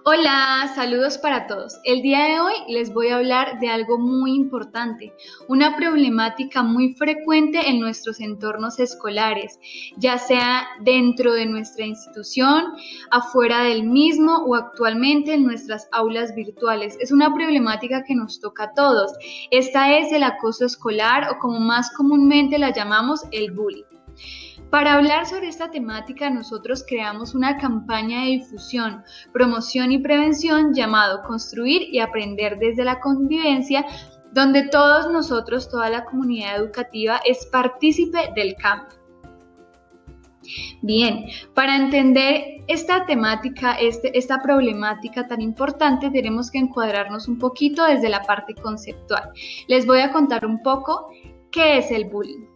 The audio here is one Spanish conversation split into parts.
Hola, saludos para todos. El día de hoy les voy a hablar de algo muy importante, una problemática muy frecuente en nuestros entornos escolares, ya sea dentro de nuestra institución, afuera del mismo o actualmente en nuestras aulas virtuales. Es una problemática que nos toca a todos. Esta es el acoso escolar o como más comúnmente la llamamos el bullying. Para hablar sobre esta temática, nosotros creamos una campaña de difusión, promoción y prevención llamado Construir y Aprender desde la Convivencia, donde todos nosotros, toda la comunidad educativa, es partícipe del cambio. Bien, para entender esta temática, esta problemática tan importante, tenemos que encuadrarnos un poquito desde la parte conceptual. Les voy a contar un poco qué es el bullying.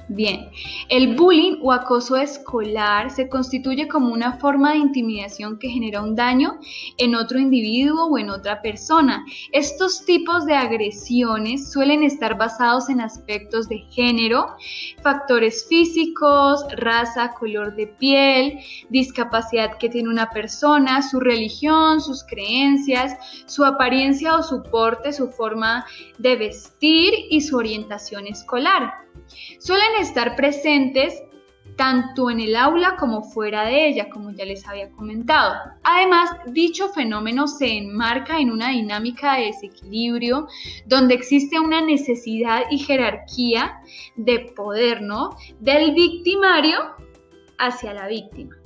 Bien, el bullying o acoso escolar se constituye como una forma de intimidación que genera un daño en otro individuo o en otra persona. Estos tipos de agresiones suelen estar basados en aspectos de género, factores físicos, raza, color de piel, discapacidad que tiene una persona, su religión, sus creencias, su apariencia o su porte, su forma de vestir y su orientación escolar. Suelen estar presentes tanto en el aula como fuera de ella, como ya les había comentado. Además, dicho fenómeno se enmarca en una dinámica de desequilibrio donde existe una necesidad y jerarquía de poder, ¿no? Del victimario hacia la víctima.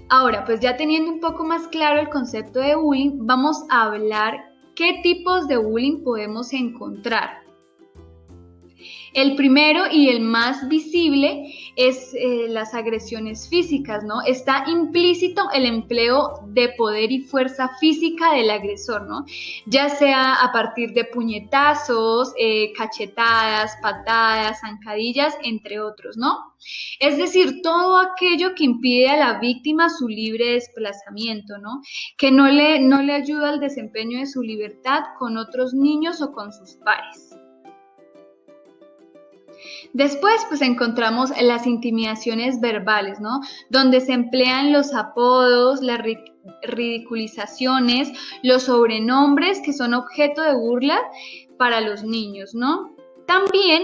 Ahora, pues ya teniendo un poco más claro el concepto de bullying, vamos a hablar qué tipos de bullying podemos encontrar. El primero y el más visible es las agresiones físicas, ¿no? Está implícito el empleo de poder y fuerza física del agresor, ¿no? Ya sea a partir de puñetazos, cachetadas, patadas, zancadillas, entre otros, ¿no? Es decir, todo aquello que impide a la víctima su libre desplazamiento, ¿no? Que no le ayuda al desempeño de su libertad con otros niños o con sus pares. Después, pues encontramos las intimidaciones verbales, ¿no? Donde se emplean los apodos, las ridiculizaciones, los sobrenombres que son objeto de burla para los niños, ¿no? También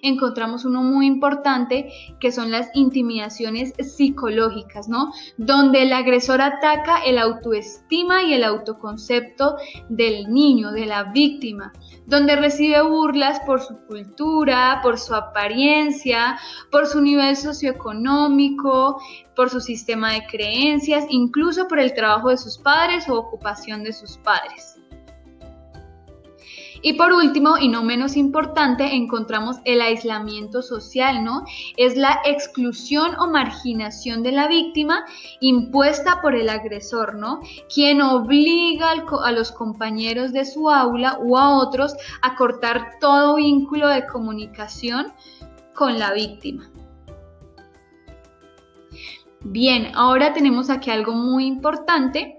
encontramos uno muy importante que son las intimidaciones psicológicas, ¿no? Donde el agresor ataca el autoestima y el autoconcepto del niño, de la víctima, donde recibe burlas por su cultura, por su apariencia, por su nivel socioeconómico, por su sistema de creencias, incluso por el trabajo de sus padres o ocupación de sus padres. Y por último, y no menos importante, encontramos el aislamiento social, ¿no? Es la exclusión o marginación de la víctima impuesta por el agresor, ¿no? Quien obliga a los compañeros de su aula o a otros a cortar todo vínculo de comunicación con la víctima. Bien, ahora tenemos aquí algo muy importante,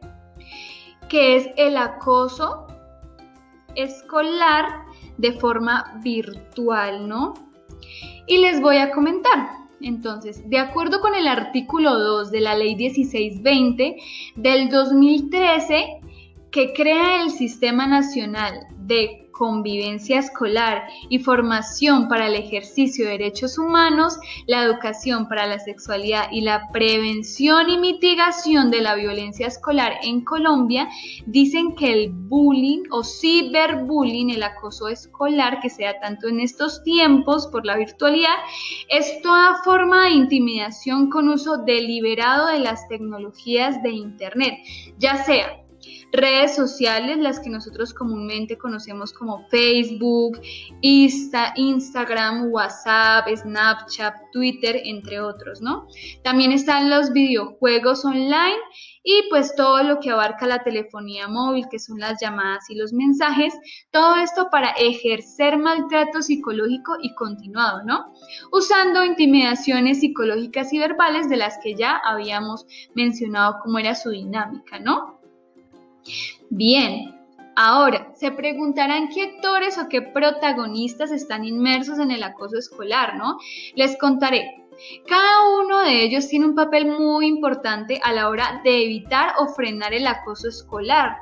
que es el acoso escolar de forma virtual, ¿no? Y les voy a comentar. Entonces, de acuerdo con el artículo 2 de la Ley 1620 del 2013, que crea el Sistema Nacional de Convivencia Escolar y Formación para el Ejercicio de Derechos Humanos, la Educación para la Sexualidad y la Prevención y Mitigación de la Violencia Escolar en Colombia, dicen que el bullying o ciberbullying, el acoso escolar que se da tanto en estos tiempos por la virtualidad, es toda forma de intimidación con uso deliberado de las tecnologías de Internet, ya sea redes sociales, las que nosotros comúnmente conocemos como Facebook, Instagram, WhatsApp, Snapchat, Twitter, entre otros, ¿no? También están los videojuegos online y pues todo lo que abarca la telefonía móvil, que son las llamadas y los mensajes, todo esto para ejercer maltrato psicológico y continuado, ¿no? Usando intimidaciones psicológicas y verbales de las que ya habíamos mencionado cómo era su dinámica, ¿no? Bien, ahora se preguntarán qué actores o qué protagonistas están inmersos en el acoso escolar, ¿no? Les contaré. Cada uno de ellos tiene un papel muy importante a la hora de evitar o frenar el acoso escolar.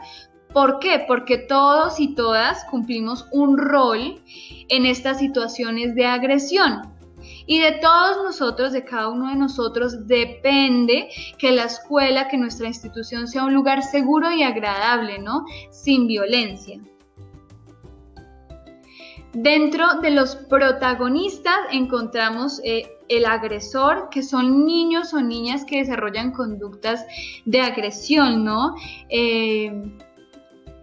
¿Por qué? Porque todos y todas cumplimos un rol en estas situaciones de agresión. Y de todos nosotros, de cada uno de nosotros, depende que la escuela, que nuestra institución sea un lugar seguro y agradable, ¿no? Sin violencia. Dentro de los protagonistas encontramos el agresor, que son niños o niñas que desarrollan conductas de agresión, ¿no?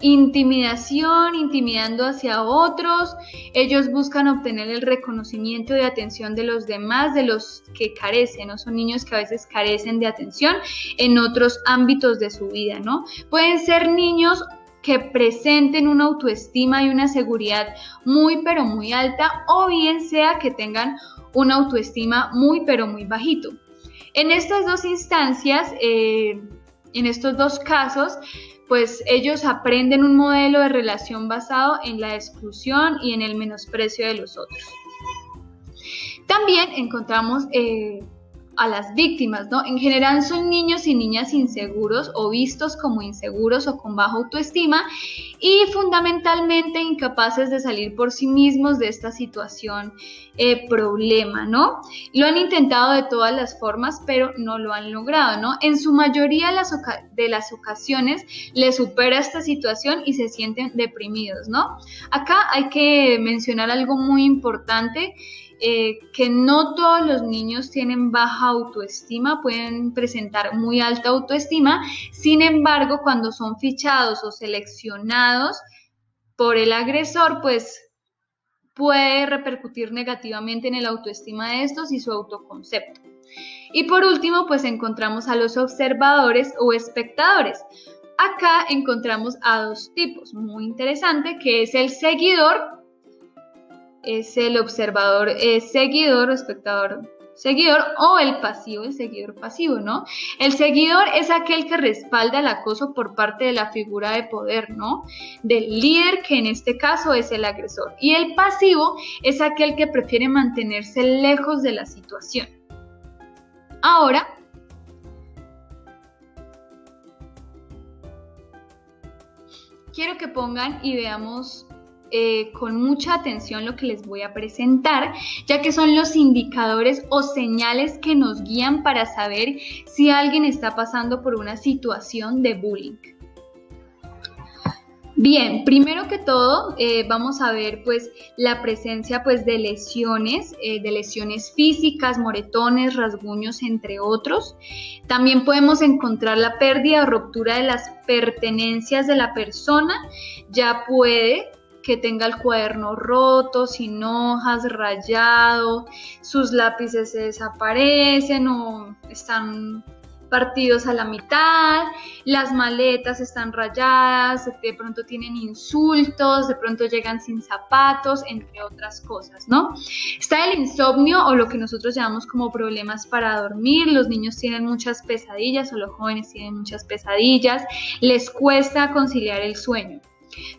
Intimidación, intimidando hacia otros. Ellos buscan obtener el reconocimiento y atención de los demás, de los que carecen, ¿no? Son niños que a veces carecen de atención en otros ámbitos de su vida, ¿no? Pueden ser niños que presenten una autoestima y una seguridad muy pero muy alta, o bien sea que tengan una autoestima muy pero muy bajito. En estas dos instancias, en estos dos casos, pues ellos aprenden un modelo de relación basado en la exclusión y en el menosprecio de los otros. También encontramos a las víctimas, ¿no? En general son niños y niñas inseguros o vistos como inseguros o con baja autoestima y fundamentalmente incapaces de salir por sí mismos de esta situación problema, ¿no? Lo han intentado de todas las formas, pero no lo han logrado, ¿no? En su mayoría de las ocasiones les supera esta situación y se sienten deprimidos, ¿no? Acá hay que mencionar algo muy importante, que no todos los niños tienen baja autoestima, pueden presentar muy alta autoestima. Sin embargo, cuando son fichados o seleccionados por el agresor, pues puede repercutir negativamente en el autoestima de estos y su autoconcepto. Y por último, pues encontramos a los observadores o espectadores. Acá encontramos a dos tipos, muy interesante, que es el seguidor, es el observador seguidor o espectador seguidor, o el pasivo, el seguidor pasivo, ¿no? El seguidor es aquel que respalda el acoso por parte de la figura de poder, ¿no? Del líder, que en este caso es el agresor. Y el pasivo es aquel que prefiere mantenerse lejos de la situación. Ahora, quiero que pongan y veamos con mucha atención lo que les voy a presentar, ya que son los indicadores o señales que nos guían para saber si alguien está pasando por una situación de bullying. Bien, primero que todo vamos a ver pues la presencia pues de lesiones físicas, moretones, rasguños, entre otros. También podemos encontrar la pérdida o ruptura de las pertenencias de la persona. Ya puede que tenga el cuaderno roto, sin hojas, rayado, sus lápices se desaparecen o están partidos a la mitad, las maletas están rayadas, de pronto tienen insultos, de pronto llegan sin zapatos, entre otras cosas, ¿no? Está el insomnio o lo que nosotros llamamos como problemas para dormir. Los niños tienen muchas pesadillas o los jóvenes tienen muchas pesadillas, les cuesta conciliar el sueño.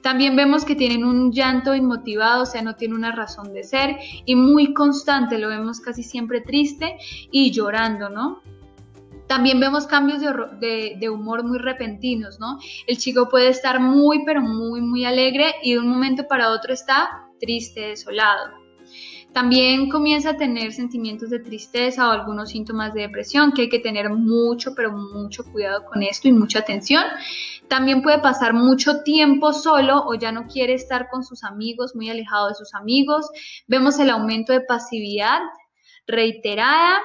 También vemos que tienen un llanto inmotivado, o sea, no tiene una razón de ser, y muy constante, lo vemos casi siempre triste y llorando, ¿no? También vemos cambios de humor muy repentinos, ¿no? El chico puede estar muy, pero muy, muy alegre y de un momento para otro está triste, desolado. También comienza a tener sentimientos de tristeza o algunos síntomas de depresión, que hay que tener mucho, pero mucho cuidado con esto y mucha atención. También puede pasar mucho tiempo solo o ya no quiere estar con sus amigos, muy alejado de sus amigos. Vemos el aumento de pasividad reiterada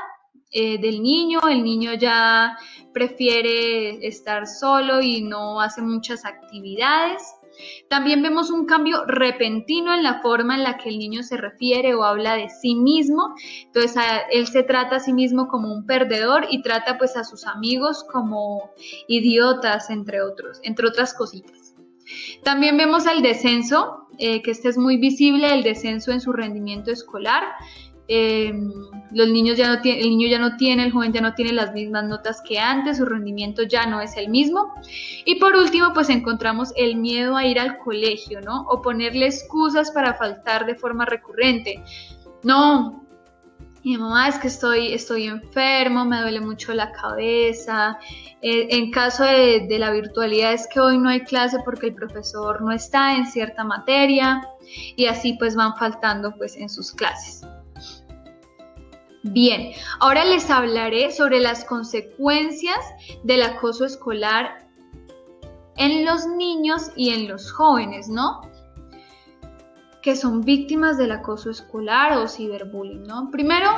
del niño. El niño ya prefiere estar solo y no hace muchas actividades. También vemos un cambio repentino en la forma en la que el niño se refiere o habla de sí mismo. Entonces él se trata a sí mismo como un perdedor y trata pues a sus amigos como idiotas, entre otras cositas. También vemos el descenso, que este es muy visible, el descenso en su rendimiento escolar. El niño ya no tiene, el joven ya no tiene las mismas notas que antes, su rendimiento ya no es el mismo. Y por último, pues encontramos el miedo a ir al colegio, ¿no? O ponerle excusas para faltar de forma recurrente. No, Mi mamá, es que estoy enfermo, me duele mucho la cabeza. En caso de la virtualidad es que hoy no hay clase porque el profesor no está en cierta materia y así pues van faltando pues en sus clases. Bien, ahora les hablaré sobre las consecuencias del acoso escolar en los niños y en los jóvenes, ¿no? Que son víctimas del acoso escolar o ciberbullying, ¿no? Primero,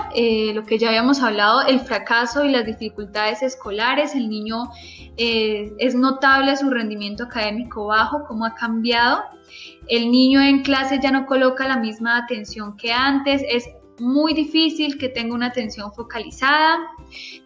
lo que ya habíamos hablado, el fracaso y las dificultades escolares. El niño es notable su rendimiento académico bajo, cómo ha cambiado. El niño en clase ya no coloca la misma atención que antes, es muy difícil que tenga una atención focalizada.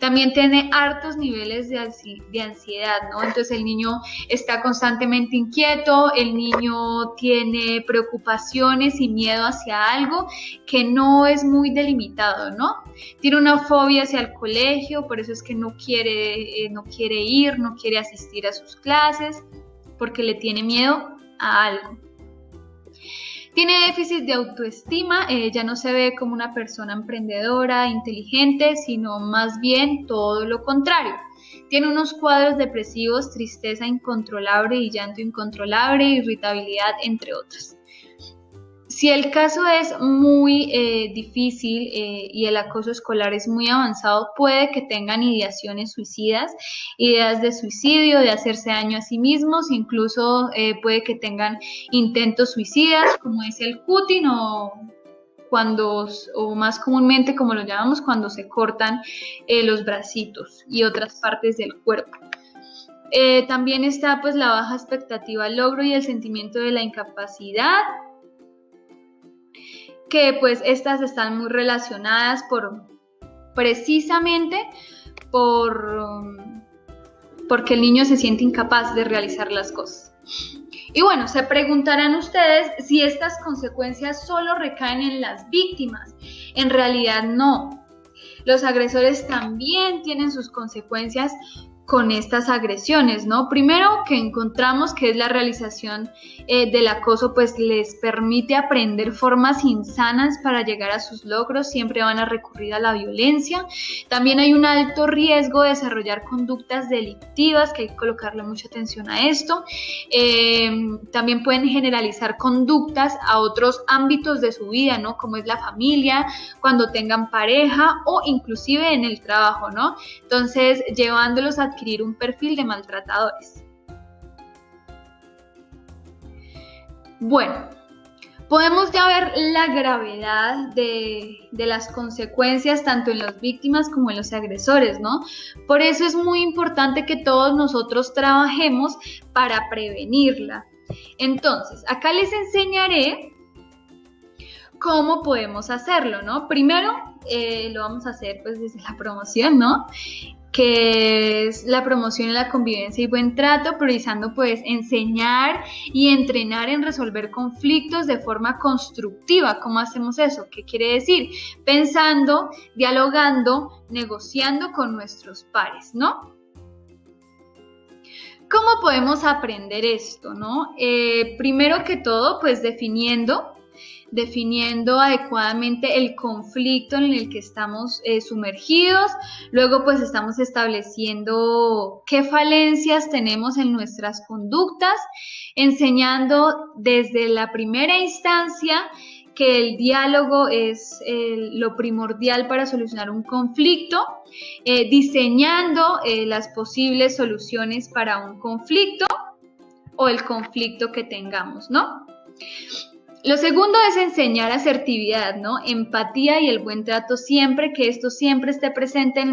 También tiene hartos niveles de ansiedad, ¿no? Entonces el niño está constantemente inquieto, el niño tiene preocupaciones y miedo hacia algo que no es muy delimitado, ¿no? Tiene una fobia hacia el colegio, por eso es que no quiere ir, no quiere asistir a sus clases, porque le tiene miedo a algo. Tiene déficit de autoestima, ya no se ve como una persona emprendedora, inteligente, sino más bien todo lo contrario. Tiene unos cuadros depresivos, tristeza incontrolable y llanto incontrolable, irritabilidad, entre otros. Si el caso es muy difícil y el acoso escolar es muy avanzado, puede que tengan ideaciones suicidas, ideas de suicidio, de hacerse daño a sí mismos, incluso puede que tengan intentos suicidas, como es el cutting o más comúnmente como lo llamamos, cuando se cortan los bracitos y otras partes del cuerpo. También está pues la baja expectativa al logro y el sentimiento de la incapacidad, que pues estas están muy relacionadas precisamente porque el niño se siente incapaz de realizar las cosas. Y bueno, se preguntarán ustedes si estas consecuencias solo recaen en las víctimas. En realidad no. Los agresores también tienen sus consecuencias con estas agresiones, ¿no? Primero, que encontramos que es la realización del acoso, pues les permite aprender formas insanas para llegar a sus logros, siempre van a recurrir a la violencia. También hay un alto riesgo de desarrollar conductas delictivas, que hay que colocarle mucha atención a esto. También pueden generalizar conductas a otros ámbitos de su vida, ¿no? Como es la familia, cuando tengan pareja o inclusive en el trabajo, ¿no? Entonces, llevándolos a adquirir un perfil de maltratadores. Bueno, podemos ya ver la gravedad de las consecuencias tanto en las víctimas como en los agresores, ¿no? Por eso es muy importante que todos nosotros trabajemos para prevenirla. Entonces, acá les enseñaré cómo podemos hacerlo, ¿no? Primero, lo vamos a hacer pues desde la promoción, ¿no? Que es la promoción de la convivencia y buen trato, priorizando pues enseñar y entrenar en resolver conflictos de forma constructiva. ¿Cómo hacemos eso? ¿Qué quiere decir? Pensando, dialogando, negociando con nuestros pares, ¿no? ¿Cómo podemos aprender esto, no? Primero que todo, pues definiendo adecuadamente el conflicto en el que estamos sumergidos. Luego pues estamos estableciendo qué falencias tenemos en nuestras conductas, enseñando desde la primera instancia que el diálogo es lo primordial para solucionar un conflicto, diseñando las posibles soluciones para un conflicto o el conflicto que tengamos, ¿no? Lo segundo es enseñar asertividad, ¿no? Empatía y el buen trato siempre, que esto siempre esté presente en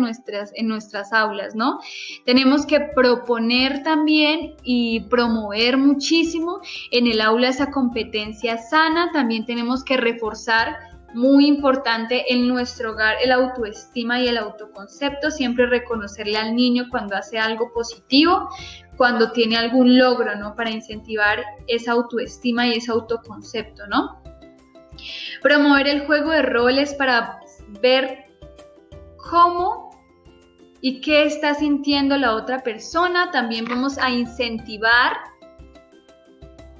nuestras aulas, ¿no? Tenemos que proponer también y promover muchísimo en el aula esa competencia sana. También tenemos que reforzar, muy importante, en nuestro hogar el autoestima y el autoconcepto, siempre reconocerle al niño cuando hace algo positivo, cuando tiene algún logro, ¿no? Para incentivar esa autoestima y ese autoconcepto, ¿no? Promover el juego de roles para ver cómo y qué está sintiendo la otra persona. También vamos a incentivar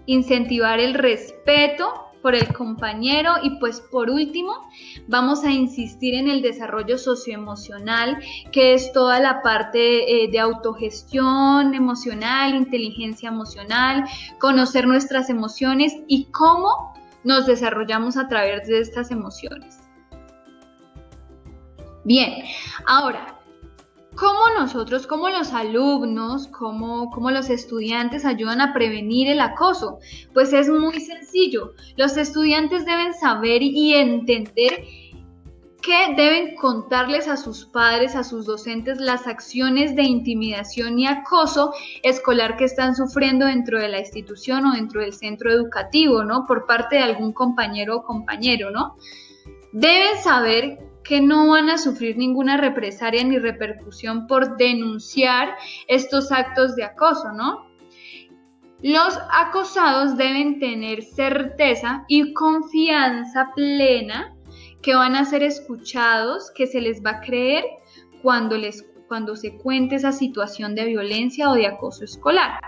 el respeto por el compañero y pues por último vamos a insistir en el desarrollo socioemocional, que es toda la parte de autogestión emocional, inteligencia emocional, conocer nuestras emociones y cómo nos desarrollamos a través de estas emociones. Bien, ahora, ¿cómo nosotros, cómo los alumnos, cómo los estudiantes ayudan a prevenir el acoso? Pues es muy sencillo. Los estudiantes deben saber y entender que deben contarles a sus padres, a sus docentes, las acciones de intimidación y acoso escolar que están sufriendo dentro de la institución o dentro del centro educativo, ¿no? Por parte de algún compañero o compañero, ¿no? Deben saber que no van a sufrir ninguna represalia ni repercusión por denunciar estos actos de acoso, ¿no? Los acosados deben tener certeza y confianza plena que van a ser escuchados, que se les va a creer cuando se cuente esa situación de violencia o de acoso escolar.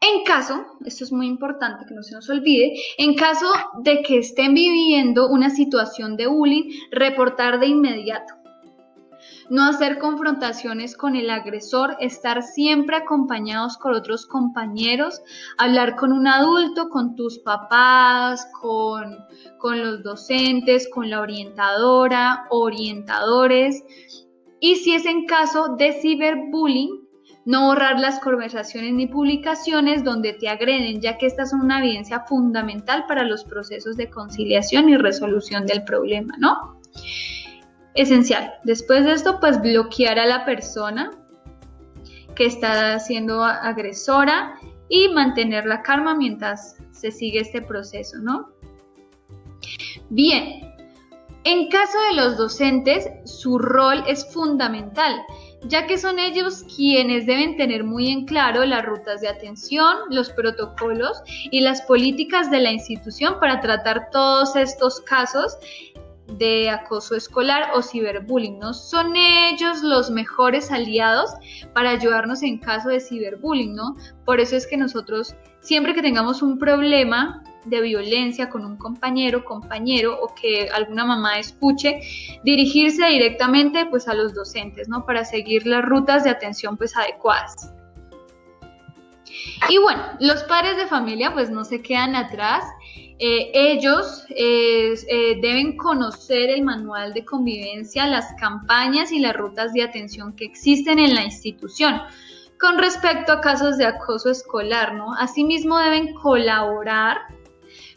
En caso, esto es muy importante que no se nos olvide, en caso de que estén viviendo una situación de bullying, reportar de inmediato. No hacer confrontaciones con el agresor, estar siempre acompañados con otros compañeros, hablar con un adulto, con tus papás, con los docentes, con la orientadora, orientadores. Y si es en caso de ciberbullying, no borrar las conversaciones ni publicaciones donde te agreden, ya que estas son una evidencia fundamental para los procesos de conciliación y resolución del problema, ¿no? Esencial. Después de esto, pues bloquear a la persona que está siendo agresora y mantener la calma mientras se sigue este proceso, ¿no? Bien, en caso de los docentes, su rol es fundamental, ya que son ellos quienes deben tener muy en claro las rutas de atención, los protocolos y las políticas de la institución para tratar todos estos casos de acoso escolar o ciberbullying, ¿no? Son ellos los mejores aliados para ayudarnos en caso de ciberbullying, ¿no? Por eso es que nosotros, siempre que tengamos un problema de violencia con un compañero o que alguna mamá escuche, dirigirse directamente pues a los docentes, ¿no? Para seguir las rutas de atención pues adecuadas. Y bueno, los padres de familia pues no se quedan atrás. Ellos deben conocer el manual de convivencia, las campañas y las rutas de atención que existen en la institución con respecto a casos de acoso escolar, ¿no? Asimismo deben colaborar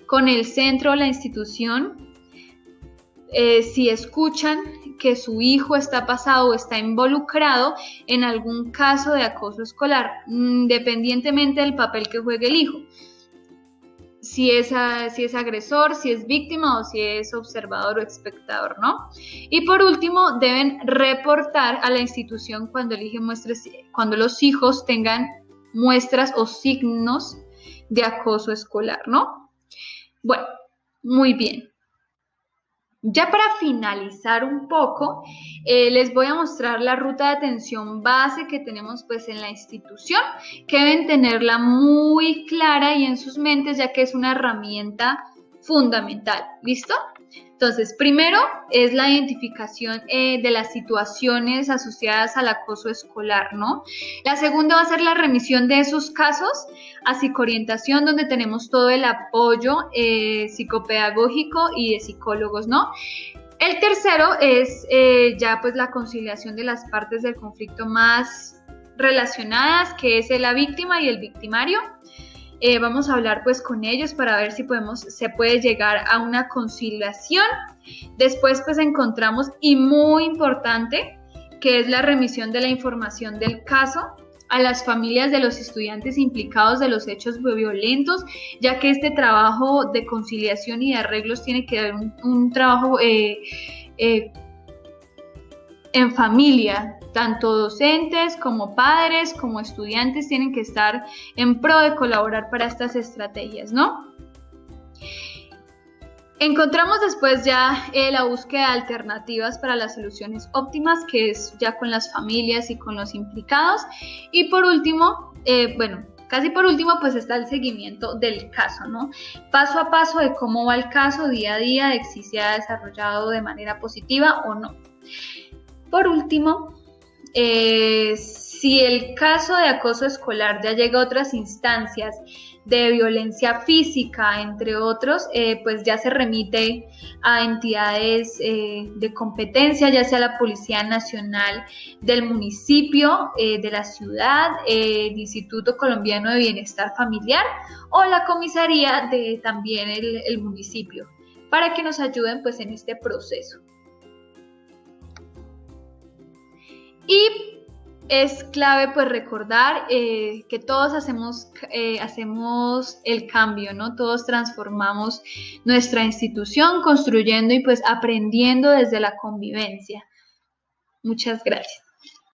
con el centro o la institución si escuchan que su hijo está pasado o está involucrado en algún caso de acoso escolar, independientemente del papel que juegue el hijo. Si es agresor, si es víctima o si es observador o espectador, ¿no? Y por último, deben reportar a la institución cuando los hijos tengan muestras o signos de acoso escolar, ¿no? Bueno, muy bien. Ya para finalizar un poco, les voy a mostrar la ruta de atención base que tenemos pues en la institución, que deben tenerla muy clara y en sus mentes, ya que es una herramienta fundamental. ¿Listo? Entonces, primero es la identificación de las situaciones asociadas al acoso escolar, ¿no? La segunda va a ser la remisión de esos casos a psicoorientación, donde tenemos todo el apoyo psicopedagógico y de psicólogos, ¿no? El tercero es ya pues la conciliación de las partes del conflicto más relacionadas, que es la víctima y el victimario. Vamos a hablar pues con ellos para ver si se puede llegar a una conciliación. Después pues encontramos, y muy importante, que es la remisión de la información del caso a las familias de los estudiantes implicados de los hechos violentos, ya que este trabajo de conciliación y de arreglos tiene que haber un trabajo en familia. Tanto docentes como padres como estudiantes tienen que estar en pro de colaborar para estas estrategias, ¿no? Encontramos después ya la búsqueda de alternativas para las soluciones óptimas, que es ya con las familias y con los implicados. Y por último, Casi por último, pues está el seguimiento del caso, ¿no? Paso a paso de cómo va el caso día a día, de si se ha desarrollado de manera positiva o no. Por último, si el caso de acoso escolar ya llega a otras instancias de violencia física, entre otros, pues ya se remite a entidades de competencia, ya sea la Policía Nacional del municipio, de la ciudad, el Instituto Colombiano de Bienestar Familiar o la comisaría de también el municipio, para que nos ayuden pues en este proceso. Y es clave pues recordar que todos hacemos el cambio, ¿no? Todos transformamos nuestra institución construyendo y pues aprendiendo desde la convivencia. Muchas gracias.